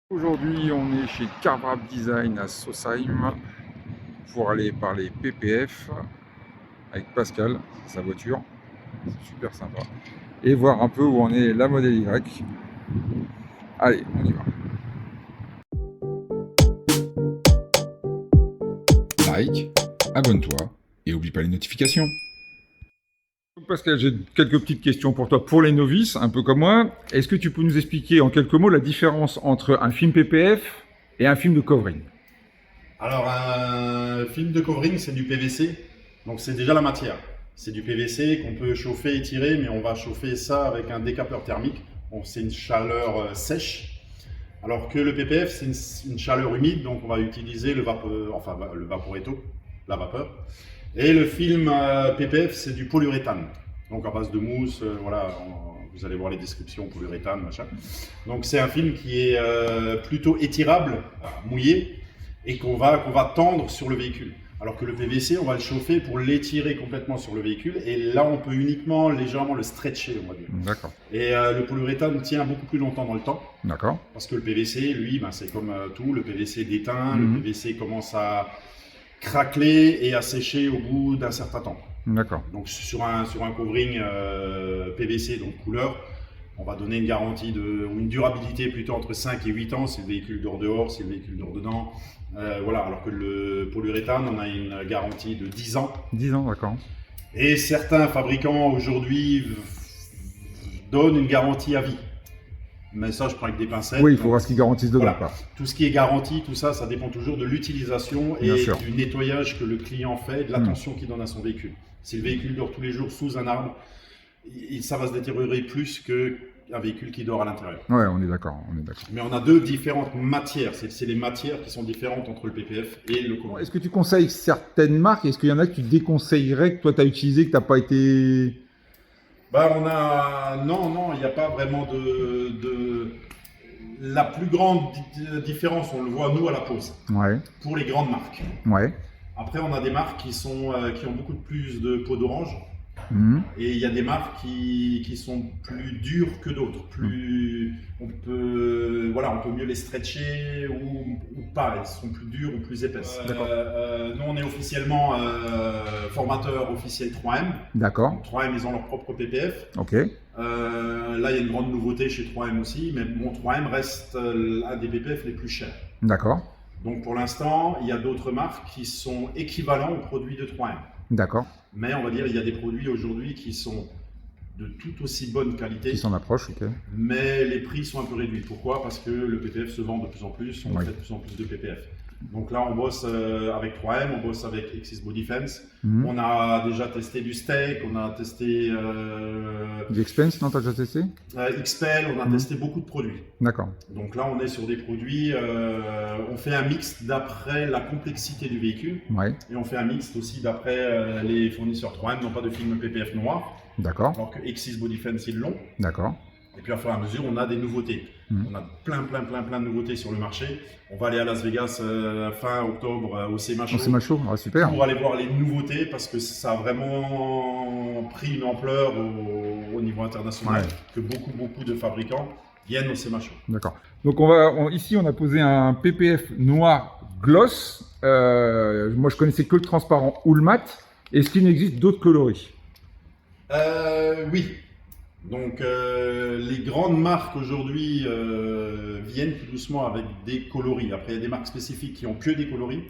Aujourd'hui, on est chez Carvrap Design à Sausheim pour aller parler PPF avec Pascal, c'est sa voiture, c'est super sympa, et voir un peu où en est la modèle Y. Allez, on y va. Like, abonne-toi et oublie pas les notifications. Pascal, j'ai quelques petites questions pour toi. Pour les novices, un peu comme moi, est-ce que tu peux nous expliquer en quelques mots la différence entre un film PPF et un film de covering? Alors, un film de covering, c'est du PVC, donc c'est déjà la matière. C'est du PVC qu'on peut chauffer et tirer, mais on va chauffer ça avec un décapeur thermique. Donc, c'est une chaleur sèche. Alors que le PPF, c'est une chaleur humide, donc on va utiliser le vaporetto, la vapeur. Et le film PPF, c'est du polyuréthane, donc à base de mousse, vous allez voir les descriptions, polyuréthane, machin. Donc c'est un film qui est plutôt étirable, mouillé, et qu'on va tendre sur le véhicule. Alors que le PVC, on va le chauffer pour l'étirer complètement sur le véhicule, et là on peut uniquement légèrement le stretcher, on va dire. D'accord. Et le polyuréthane tient beaucoup plus longtemps dans le temps. D'accord. Parce que le PVC, lui, c'est comme tout, le PVC déteint, le PVC commence à craqueler et à sécher au bout d'un certain temps. D'accord. Donc sur un covering PVC, donc couleur, on va donner une garantie ou une durabilité plutôt entre 5 et 8 ans si le véhicule dort dehors, si le véhicule dort dedans. Voilà, alors que le polyuréthane, on a une garantie de 10 ans. 10 ans, d'accord. Et certains fabricants aujourd'hui donnent une garantie à vie. Mais ça, je prends avec des pincettes. Oui, il faut voir ce qu'ils garantissent dedans. Voilà. Tout ce qui est garanti, tout ça, ça dépend toujours de l'utilisation et du nettoyage que le client fait, de l'attention qu'il donne à son véhicule. Si le véhicule dort tous les jours sous un arbre, ça va se détériorer plus qu'un véhicule qui dort à l'intérieur. Ouais, on est d'accord, Mais on a deux différentes matières. C'est les matières qui sont différentes entre le PPF et le covering. Est-ce que tu conseilles certaines marques? Est-ce qu'il y en a que tu déconseillerais, que toi tu as utilisé, que tu n'as pas été... Non, il n'y a pas vraiment La plus grande différence, on le voit nous à la pose. Ouais. Pour les grandes marques. Ouais. Après, on a des marques qui ont beaucoup plus de peau d'orange. Et il y a des marques qui sont plus dures que d'autres. On peut mieux les stretcher ou pas. Elles sont plus dures ou plus épaisses. Nous, on est officiellement formateur officiel 3M. D'accord. Donc, 3M, ils ont leur propre PPF. Ok. Là, il y a une grande nouveauté chez 3M aussi, mais bon, 3M reste un des PPF les plus chers. D'accord. Donc pour l'instant, il y a d'autres marques qui sont équivalents aux produits de 3M. D'accord. Mais on va dire, il y a des produits aujourd'hui qui sont de tout aussi bonne qualité. Qui s'en approchent, ok. Mais les prix sont un peu réduits. Pourquoi? Parce que le PPF se vend de plus en plus, on fait de plus en plus de PPF. Donc là, on bosse avec 3M, on bosse avec Exis Body Fence. On a déjà testé du steak, on a testé... Du Expense, non, t'as déjà testé? XPEL, on a testé beaucoup de produits. D'accord. Donc là, on est sur des produits, on fait un mix d'après la complexité du véhicule. Ouais. Et on fait un mix aussi d'après les fournisseurs 3M, non pas de film PPF noir. D'accord. Alors que Exis Body Fence, ils l'ont. D'accord. Et puis, à fur et à mesure, on a des nouveautés. On a plein de nouveautés sur le marché. On va aller à Las Vegas fin octobre au SEMA Show. Au SEMA Show, super. Pour aller voir les nouveautés parce que ça a vraiment pris une ampleur au niveau international que beaucoup de fabricants viennent au SEMA Show. D'accord. Donc, ici, on a posé un PPF noir gloss. Moi, je connaissais que le transparent ou le mat. Est-ce qu'il existe d'autres coloris? Oui. Donc les grandes marques aujourd'hui viennent tout doucement avec des coloris. Après, il y a des marques spécifiques qui ont que des coloris,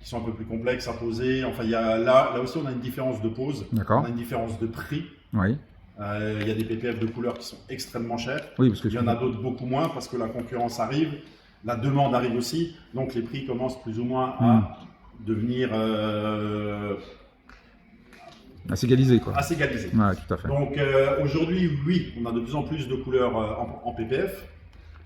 qui sont un peu plus complexes à poser. Enfin, là aussi, on a une différence de pose, on a une différence de prix. Oui. Il y a des PPF de couleurs qui sont extrêmement chers. Oui, parce que il y en a d'autres beaucoup moins parce que la concurrence arrive, la demande arrive aussi. Donc les prix commencent plus ou moins à devenir... à s'égaliser, quoi. À s'égaliser. Ouais, tout à fait. Donc aujourd'hui, oui, on a de plus en plus de couleurs en PPF,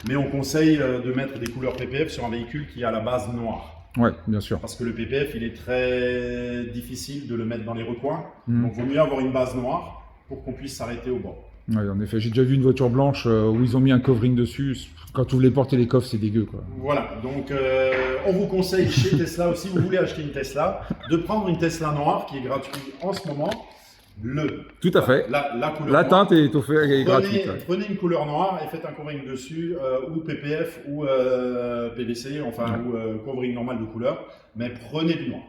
mais on conseille de mettre des couleurs PPF sur un véhicule qui a la base noire. Oui, bien sûr. Parce que le PPF, il est très difficile de le mettre dans les recoins. Donc il vaut mieux avoir une base noire pour qu'on puisse s'arrêter au bord. Oui, en effet, j'ai déjà vu une voiture blanche où ils ont mis un covering dessus. Quand tu ouvres les portes et les coffres, c'est dégueu, quoi. Voilà, donc on vous conseille chez Tesla aussi, si vous voulez acheter une Tesla, de prendre une Tesla noire qui est gratuite en ce moment Tout à fait. La couleur La noire. teinte est offerte et gratuite. Prenez une couleur noire et faites un covering dessus, ou PPF, ou PVC, enfin, ou covering normal de couleur, mais prenez du noir.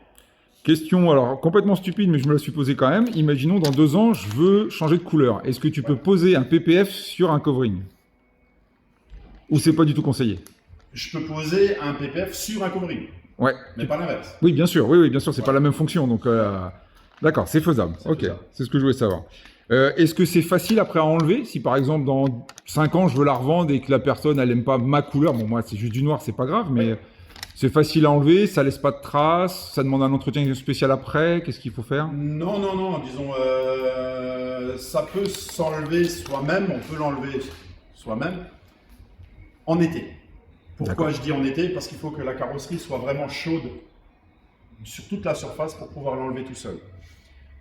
Question alors complètement stupide, mais je me la suis posée quand même. Imaginons dans 2 ans, je veux changer de couleur. Est-ce que tu peux poser un PPF sur un covering? Ou c'est pas du tout conseillé? Je peux poser un PPF sur un covering, Ouais. mais pas l'inverse. Oui, bien sûr. Oui, bien sûr, c'est pas la même fonction. Donc, d'accord, c'est faisable. Ok, faisable. c'est ce que je voulais savoir. Est-ce que c'est facile après à enlever? Si par exemple dans 5 ans je veux la revendre et que la personne elle aime pas ma couleur, bon moi c'est juste du noir, c'est pas grave, mais c'est facile à enlever, ça laisse pas de traces, ça demande un entretien spécial après, qu'est-ce qu'il faut faire? Non, non, non, disons, ça peut s'enlever soi-même, on peut l'enlever soi-même en été. Pourquoi je dis en été? Parce qu'il faut que la carrosserie soit vraiment chaude sur toute la surface pour pouvoir l'enlever tout seul.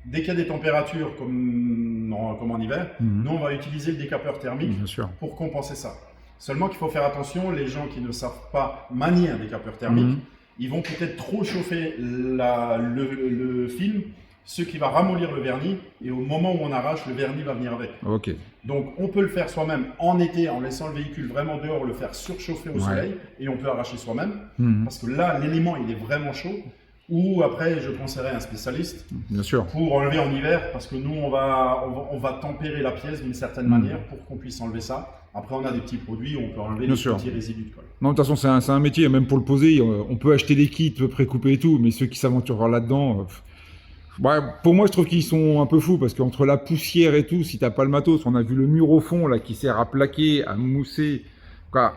Dès qu'il y a des températures comme en hiver, nous on va utiliser le décapeur thermique pour compenser ça. Seulement qu'il faut faire attention, les gens qui ne savent pas manier un décapeur thermique, ils vont peut-être trop chauffer le film, ce qui va ramollir le vernis, et au moment où on arrache, le vernis va venir avec. Ok. Donc on peut le faire soi-même en été, en laissant le véhicule vraiment dehors, le faire surchauffer au soleil, et on peut arracher soi-même, parce que là l'élément il est vraiment chaud. Ou après, je conseillerais un spécialiste pour enlever en hiver, parce que nous, on va tempérer la pièce d'une certaine manière pour qu'on puisse enlever ça. Après, on a des petits produits où on peut enlever les petits résidus de colle. Non, de toute façon, c'est un métier, même pour le poser, on peut acheter des kits précoupés et tout, mais ceux qui s'aventurent là-dedans, pour moi, je trouve qu'ils sont un peu fous, parce qu'entre la poussière et tout, si t'as pas le matos, on a vu le mur au fond, là, qui sert à plaquer, à mousser, quoi.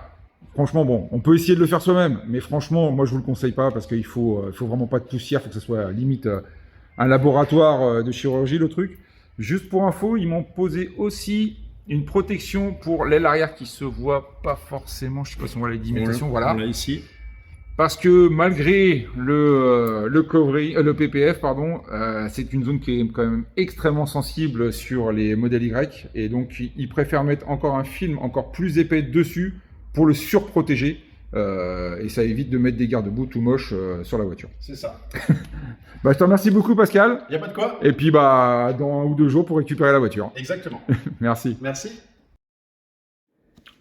Franchement, bon, on peut essayer de le faire soi-même, mais franchement, moi, je vous le conseille pas parce qu'il faut vraiment pas de poussière, il faut que ce soit limite un laboratoire de chirurgie, le truc. Juste pour info, ils m'ont posé aussi une protection pour l'aile arrière qui se voit pas forcément, je sais pas si on voit les limitations, voilà. On l'a ici. Parce que malgré le PPF, pardon, c'est une zone qui est quand même extrêmement sensible sur les modèles Y, et donc ils préfèrent mettre encore un film encore plus épais dessus pour le surprotéger, et ça évite de mettre des garde-boue tout moches sur la voiture. C'est ça. Je te remercie beaucoup, Pascal. Il n'y a pas de quoi. Et puis dans 1 ou 2 jours pour récupérer la voiture. Exactement. Merci. Merci.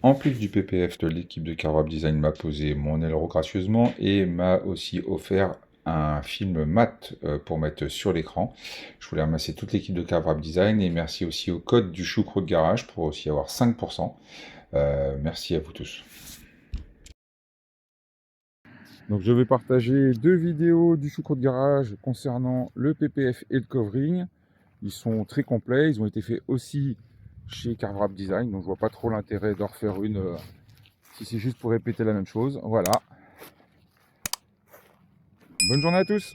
En plus du PPF, l'équipe de Carwrap Design m'a posé mon aileron gracieusement et m'a aussi offert un film mat pour mettre sur l'écran. Je voulais remercier toute l'équipe de Carwrap Design et merci aussi au code du Choucroute Garage pour aussi avoir 5%. Merci à vous tous. Donc je vais partager 2 vidéos du Choucroute Garage concernant le PPF et le covering. Ils sont très complets, ils ont été faits aussi chez Carwrap Design, donc je vois pas trop l'intérêt d'en refaire une si c'est juste pour répéter la même chose. Voilà. Bonne journée à tous.